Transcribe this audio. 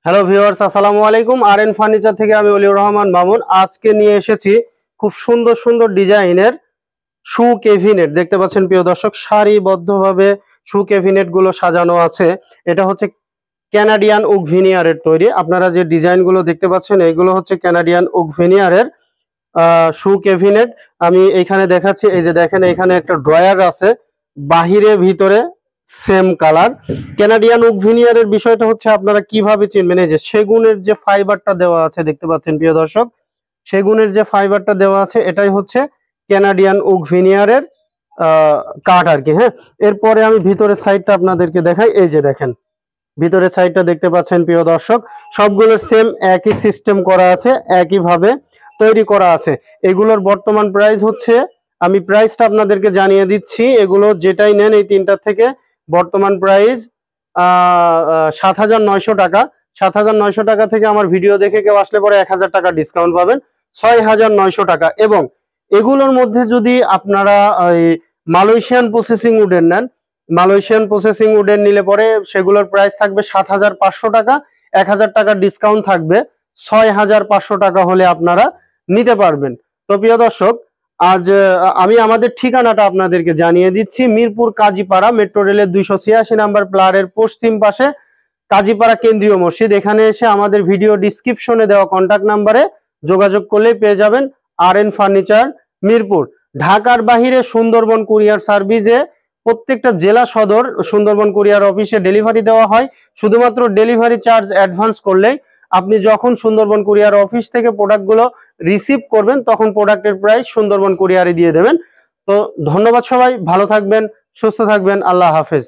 Hello viewers, আসসালামু আলাইকুম। R furniture থেকে আমি অলিউর রহমান মামুন আজকে নিয়ে এসেছি খুব সুন্দর সুন্দর ডিজাইনের শু ক্যাবিনেট। দেখতে পাচ্ছেন প্রিয় দর্শক, সারিবদ্ধভাবে শু ক্যাবিনেট গুলো সাজানো আছে। এটা হচ্ছে ক্যানাডিয়ান ওক ভিনিয়ারের তৈরি। আপনারা যে ডিজাইনগুলো দেখতে পাচ্ছেন এগুলো হচ্ছে ক্যানাডিয়ান ওক ভিনিয়ারের শু ক্যাবিনেট। আমি এখানে দেখাচ্ছি, এই যে দেখেন এখানে একটা ড্রয়ার আছে, বাহিরে ভিতরে সেম কালার। ক্যানাডিয়ান ওক ভিনিয়ারের বিষয়টা হচ্ছে আপনারা কিভাবে চিনবেন, এই যে সেগুনের যে ফাইবারটা দেওয়া আছে দেখতে পাচ্ছেন প্রিয় দর্শক, সেগুনের যে ফাইবারটা দেওয়া আছে এটাই হচ্ছে ক্যানাডিয়ান ওক ভিনিয়ারের কাঠ আর কি। হ্যাঁ, এরপরে আমি ভিতরের সাইডটা আপনাদেরকে দেখাই। এই যে দেখেন ভিতরের সাইডটা দেখতে পাচ্ছেন প্রিয় দর্শক, সবগুলোর সেম একই সিস্টেম করা আছে, একইভাবে তৈরি করা আছে। এগুলোর বর্তমান প্রাইস হচ্ছে, আমি প্রাইসটা আপনাদেরকে জানিয়ে দিচ্ছি, এগুলো যেটাই নেন এই তিনটা থেকে বর্তমান প্রাইস ৭,৯০০ টাকা। ৭,৯০০ টাকা থেকে আমার ভিডিও দেখে কেউ আসলে পরে ১,০০০ টাকা ডিসকাউন্ট পাবেন, ৬,৯০০ টাকা। এবং এগুলোর মধ্যে যদি আপনারা ওই মালয়েশিয়ান প্রসেসিং উডেন নেন, মালয়েশিয়ান প্রসেসিং উডেন নিলে পরে সেগুলোর প্রাইস থাকবে ৭,৫০০ টাকা, ১,০০০ টাকা ডিসকাউন্ট থাকবে, ৬,৫০০ টাকা হলে আপনারা নিতে পারবেন। তো প্রিয় দর্শক, আজ আমি আমাদের ঠিকানাটা আপনাদেরকে জানিয়ে দিচ্ছি। মিরপুর কাজীপাড়া, মেট্রো রেলের ২৮৬ নাম্বার প্লারের পশ্চিম পাশে কাজীপাড়া কেন্দ্রীয় মসজিদ। এখানে এসে আমাদের ভিডিও ডিসক্রিপশনে দেওয়া কন্ট্যাক্ট নাম্বারে যোগাযোগ করলেই পেয়ে যাবেন আরএন ফার্নিচার মিরপুর। ঢাকার বাহিরে সুন্দরবন কুরিয়ার সার্ভিসে প্রত্যেকটা জেলা সদর সুন্দরবন কুরিয়ার অফিসে ডেলিভারি দেওয়া হয়। শুধুমাত্র ডেলিভারি চার্জ অ্যাডভান্স করলেই আপনি যখন সুন্দরবন কুরিয়ার অফিস থেকে প্রোডাক্টগুলো রিসিভ করবেন তখন প্রোডাক্টের প্রাইস সুন্দরবন কুরিয়ারে দিয়ে দেবেন। তো ধন্যবাদ, সবাই ভালো থাকবেন, সুস্থ থাকবেন, আল্লাহ হাফেজ।